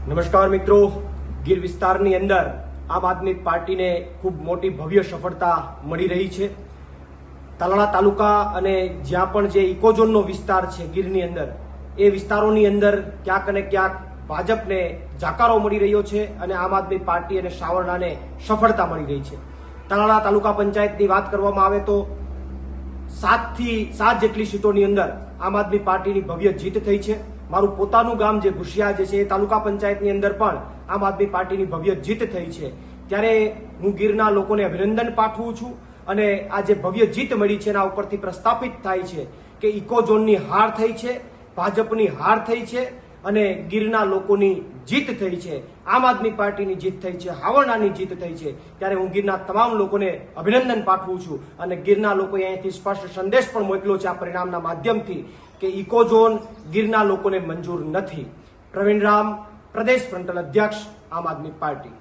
નમસ્કાર મિત્રો, ગીર વિસ્તારની અંદર આમ આદમી પાર્ટીને ખૂબ મોટી ભવ્ય સફળતા મળી રહી છે। તાલાળા તાલુકા અને જ્યાં પણ જે ઇકોઝોનનો વિસ્તાર છે ગીરની અંદર, એ વિસ્તારોની અંદર ક્યાંક અને ક્યાંક ભાજપને જાકારો મળી રહ્યો છે અને આમ આદમી પાર્ટી અને સાવરણાને સફળતા મળી રહી છે। તાલાળા તાલુકા પંચાયતની વાત કરવામાં આવે તો 7 થી 7 જેટલી સીટોની અંદર આમ આદમી પાર્ટીની ભવ્ય જીત થઈ છે। મારું પોતાનું ગામ જે ઘુસિયા છે એ તાલુકા પંચાયતની અંદર પણ આમ આદમી પાર્ટીની ભવ્ય જીત થઈ છે। ત્યારે હું ગીરના લોકોને અભિનંદન પાઠવું છું અને આ જે ભવ્ય જીત મળી છે એના ઉપરથી પ્રસ્થાપિત થાય છે કે ઇકોઝોનની હાર થઈ છે, ભાજપની હાર થઈ છે અને ગીરના લોકોની જીત થઈ છે, આમ આદમી પાર્ટીની જીત થઈ છે, હાવરણાની જીત થઈ છે। ત્યારે હું ગીરના તમામ લોકોને અભિનંદન પાઠવું છું અને ગીરના લોકોએ અહીંથી સ્પષ્ટ સંદેશ પણ મોકલ્યો છે આ પરિણામના માધ્યમથી કે ઇકોઝોન ગીરના લોકોને મંજૂર નથી। પ્રવીણ રામ, પ્રદેશ ફ્રન્ટલ અધ્યક્ષ, આમ આદમી પાર્ટી।